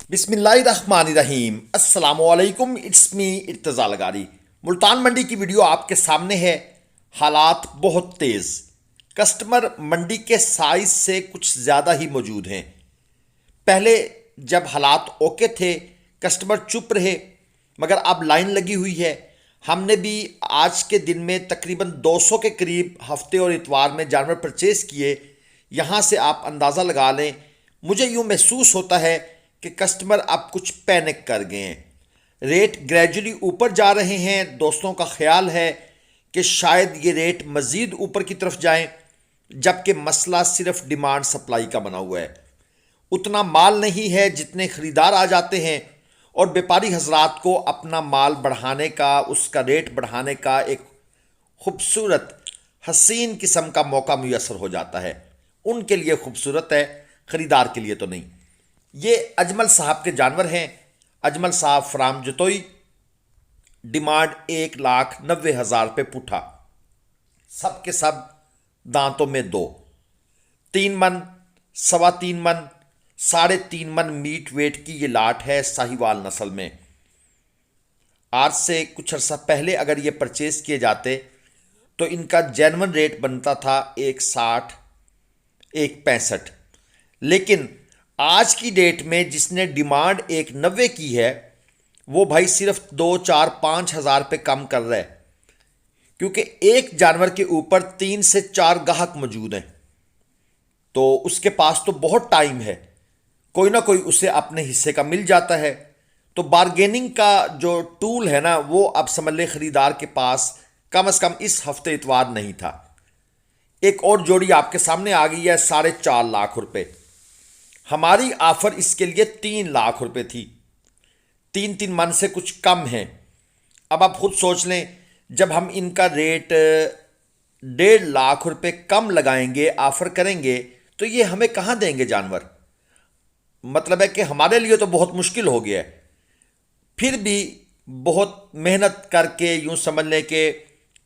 بسم اللہ الرحمن الرحیم، السلام علیکم، اٹس می ارتضا لغاری۔ ملتان منڈی کی ویڈیو آپ کے سامنے ہے۔ حالات بہت تیز، کسٹمر منڈی کے سائز سے کچھ زیادہ ہی موجود ہیں۔ پہلے جب حالات اوکے تھے کسٹمر چپ رہے، مگر اب لائن لگی ہوئی ہے۔ ہم نے بھی آج کے دن میں تقریباً 200 کے قریب ہفتے اور اتوار میں جانور پرچیز کیے۔ یہاں سے آپ اندازہ لگا لیں، مجھے یوں محسوس ہوتا ہے کہ کسٹمر اب کچھ پینک کر گئے ہیں۔ ریٹ گریجولی اوپر جا رہے ہیں۔ دوستوں کا خیال ہے کہ شاید یہ ریٹ مزید اوپر کی طرف جائیں، جبکہ مسئلہ صرف ڈیمانڈ سپلائی کا بنا ہوا ہے۔ اتنا مال نہیں ہے جتنے خریدار آ جاتے ہیں، اور بیپاری حضرات کو اپنا مال بڑھانے کا، اس کا ریٹ بڑھانے کا ایک خوبصورت حسین قسم کا موقع میسر ہو جاتا ہے۔ ان کے لیے خوبصورت ہے، خریدار کے لیے تو نہیں۔ یہ اجمل صاحب کے جانور ہیں۔ اجمل صاحب فرام جتوئی، ڈیمانڈ 1,90,000 پہ پوٹھا، سب کے سب دانتوں میں 2، 3 من، 3.25 من، 3.5 من میٹ ویٹ کی یہ لاٹ ہے ساہیوال نسل میں۔ آج سے کچھ عرصہ پہلے اگر یہ پرچیز کیے جاتے تو ان کا جینون ریٹ بنتا تھا 1,60، 1,65، لیکن آج کی ڈیٹ میں جس نے ڈیمانڈ 1,90 کی ہے وہ بھائی صرف 2، 4، 5 ہزار پہ کم کر رہا ہے، کیونکہ ایک جانور کے اوپر 3 سے 4 گاہک موجود ہیں، تو اس کے پاس تو بہت ٹائم ہے، کوئی نہ کوئی اسے اپنے حصے کا مل جاتا ہے۔ تو بارگیننگ کا جو ٹول ہے نا، وہ اب سمجھ لیں خریدار کے پاس کم از کم اس ہفتے اتوار نہیں تھا۔ ایک اور جوڑی آپ کے سامنے آ گئی ہے 4.5 لاکھ روپے۔ ہماری آفر اس کے لیے 3 لاکھ روپے تھی، 3 من سے کچھ کم ہیں۔ اب آپ خود سوچ لیں، جب ہم ان کا ریٹ 1.5 لاکھ روپے کم لگائیں گے، آفر کریں گے، تو یہ ہمیں کہاں دیں گے جانور؟ مطلب ہے کہ ہمارے لیے تو بہت مشکل ہو گیا ہے۔ پھر بھی بہت محنت کر کے یوں سمجھ لیں کہ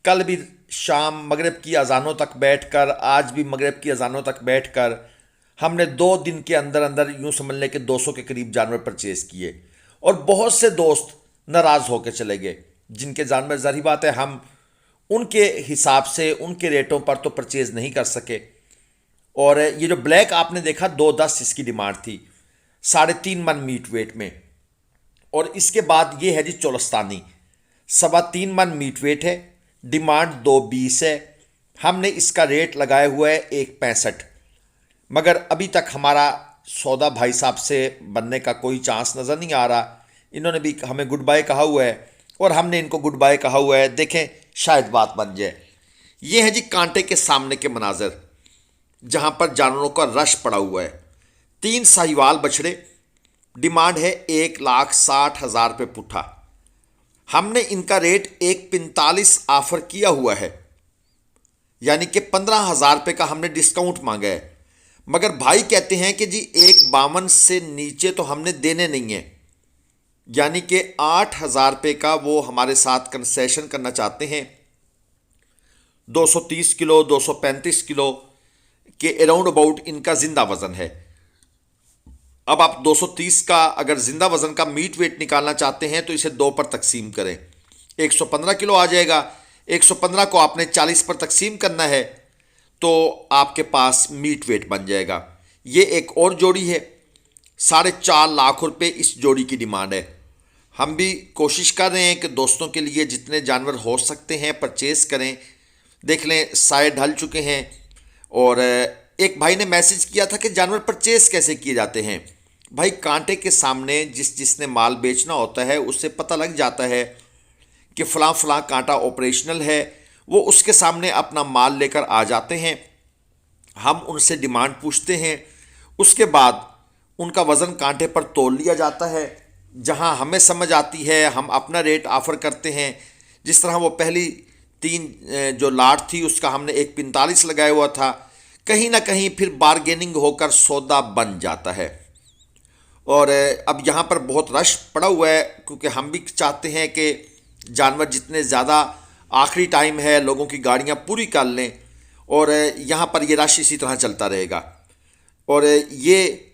کل بھی شام مغرب کی اذانوں تک بیٹھ کر، آج بھی مغرب کی اذانوں تک بیٹھ کر، ہم نے 2 دن کے اندر اندر یوں سمجھ لیں کہ 200 کے قریب جانور پرچیز کیے، اور بہت سے دوست ناراض ہو کے چلے گئے جن کے جانور ظاہری بات ہے ہم ان کے حساب سے ان کے ریٹوں پر تو پرچیز نہیں کر سکے۔ اور یہ جو بلیک آپ نے دیکھا 2.10 اس کی ڈیمانڈ تھی، 3.5 من میٹ ویٹ میں۔ اور اس کے بعد یہ ہے جی چولستانی، 3.25 من میٹ ویٹ ہے، ڈیمانڈ 2.20 ہے۔ ہم نے اس کا ریٹ لگایا ہوا ہے 1.65، مگر ابھی تک ہمارا سودا بھائی صاحب سے بننے کا کوئی چانس نظر نہیں آ رہا۔ انہوں نے بھی ہمیں گڈ بائی کہا ہوا ہے، اور ہم نے ان کو گڈ بائی کہا ہوا ہے۔ دیکھیں شاید بات بن جائے۔ یہ ہے جی کانٹے کے سامنے کے مناظر، جہاں پر جانوروں کا رش پڑا ہوا ہے۔ 3 ساہیوال بچھڑے، ڈیمانڈ ہے 1,60,000 پہ پٹھا۔ ہم نے ان کا ریٹ 1.45 آفر کیا ہوا ہے، یعنی کہ 15,000 روپے کا ہم نے ڈسکاؤنٹ مانگا ہے، مگر بھائی کہتے ہیں کہ جی 1.52 سے نیچے تو ہم نے دینے نہیں ہیں، یعنی کہ 8,000 روپے کا وہ ہمارے ساتھ کنسیشن کرنا چاہتے ہیں۔ 230 کلو 235 کلو کے اراؤنڈ اباؤٹ ان کا زندہ وزن ہے۔ اب آپ 230 کا اگر زندہ وزن کا میٹ ویٹ نکالنا چاہتے ہیں تو اسے 2 پر تقسیم کریں، 115 کلو آ جائے گا۔ 115 کو آپ نے 40 پر تقسیم کرنا ہے تو آپ کے پاس میٹ ویٹ بن جائے گا۔ یہ ایک اور جوڑی ہے، 4.5 لاکھ روپے اس جوڑی کی ڈیمانڈ ہے۔ ہم بھی کوشش کر رہے ہیں کہ دوستوں کے لیے جتنے جانور ہو سکتے ہیں پرچیز کریں۔ دیکھ لیں سائے ڈھل چکے ہیں، اور ایک بھائی نے میسج کیا تھا کہ جانور پرچیز کیسے کیے جاتے ہیں۔ بھائی کانٹے کے سامنے جس نے مال بیچنا ہوتا ہے اس سے پتہ لگ جاتا ہے کہ فلاں فلاں کانٹا آپریشنل ہے، وہ اس کے سامنے اپنا مال لے کر آ جاتے ہیں، ہم ان سے ڈیمانڈ پوچھتے ہیں، اس کے بعد ان کا وزن کانٹے پر تول لیا جاتا ہے، جہاں ہمیں سمجھ آتی ہے ہم اپنا ریٹ آفر کرتے ہیں۔ جس طرح وہ پہلی 3 جو لاٹ تھی اس کا ہم نے 1.45 لگایا ہوا تھا، کہیں نہ کہیں پھر بارگیننگ ہو کر سودا بن جاتا ہے۔ اور اب یہاں پر بہت رش پڑا ہوا ہے، کیونکہ ہم بھی چاہتے ہیں کہ جانور جتنے زیادہ آخری ٹائم ہے لوگوں کی گاڑیاں پوری کر لیں، اور یہاں پر یہ رش اسی طرح چلتا رہے گا۔ اور یہ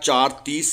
4.30?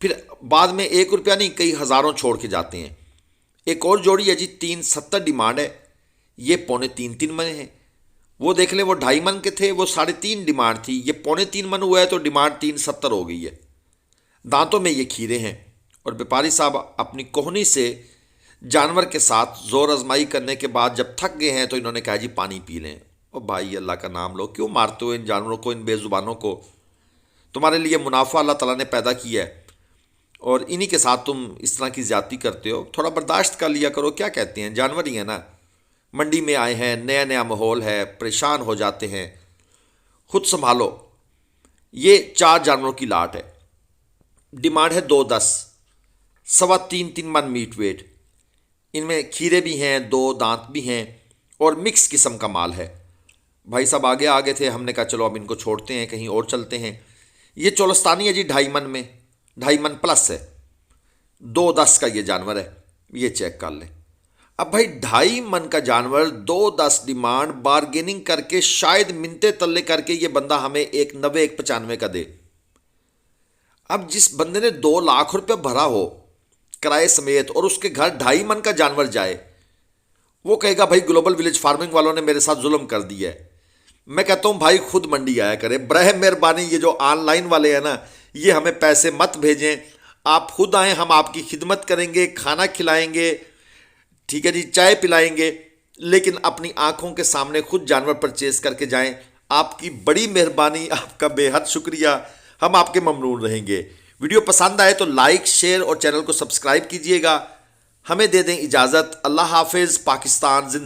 پھر بعد میں 1 روپیہ نہیں کئی ہزاروں چھوڑ کے جاتے ہیں۔ ایک اور جوڑی ہے جی 370 ڈیمانڈ ہے، یہ 2.5 من ہے۔ وہ دیکھ لیں وہ 2.5 من کے تھے، وہ 3.5 ڈیمانڈ تھی، یہ 3.5 من ہوا ہے تو ڈیمانڈ 370 ہو گئی ہے۔ دانتوں میں یہ کھیرے ہیں، اور بیپاری صاحب اپنی کوہنی سے جانور کے ساتھ زور آزمائی کرنے کے بعد جب تھک گئے ہیں تو انہوں نے کہا جی پانی پی لیں۔ او بھائی اللہ کا نام لو، کیوں مارتے ہو ان جانوروں کو، ان بے زبانوں کو؟ تمہارے لیے منافع اللہ تعالیٰ نے پیدا کیا ہے اور انہی کے ساتھ تم اس طرح کی زیادتی کرتے ہو، تھوڑا برداشت کر لیا کرو۔ کیا کہتے ہیں، جانور ہی ہیں نا، منڈی میں آئے ہیں، نیا نیا ماحول ہے، پریشان ہو جاتے ہیں، خود سنبھالو۔ یہ 4 جانوروں کی لاٹ ہے، ڈیمانڈ ہے 2.10، 3.25 من میٹ ویٹ۔ ان میں کھیرے بھی ہیں، 2 دانت بھی ہیں، اور مکس قسم کا مال ہے۔ بھائی صاحب آگے تھے، ہم نے کہا چلو اب ان کو چھوڑتے ہیں، کہیں اور چلتے ہیں۔ یہ چولستانی ہے جی 2.5 من میں، 2.5 من پلس ہے، 2.10 کا یہ جانور ہے، یہ چیک کر لیں۔ اب بھائی 2.5 من کا جانور 2.10 ڈیمانڈ، بارگیننگ کر کے شاید منتے تلے کر کے یہ بندہ ہمیں 1.90 1.95 کا دے۔ اب جس بندے نے 2 لاکھ روپے بھرا ہو کرائے سمیت اور اس کے گھر 2.5 من کا جانور جائے، وہ کہے گا بھائی گلوبل ولیج فارمنگ والوں نے میرے ساتھ ظلم کر دیا ہے۔ میں کہتا ہوں بھائی خود منڈی آیا کرے، براہ مہربانی یہ جو آن لائن والے ہیں نا، یہ ہمیں پیسے مت بھیجیں، آپ خود آئیں، ہم آپ کی خدمت کریں گے، کھانا کھلائیں گے، ٹھیک ہے جی، چائے پلائیں گے، لیکن اپنی آنکھوں کے سامنے خود جانور پرچیز کر کے جائیں۔ آپ کی بڑی مہربانی، آپ کا بے حد شکریہ، ہم آپ کے ممنون رہیں گے۔ ویڈیو پسند آئے تو لائک، شیئر اور چینل کو سبسکرائب کیجئے گا۔ ہمیں دے دیں اجازت، اللہ حافظ، پاکستان زندہ۔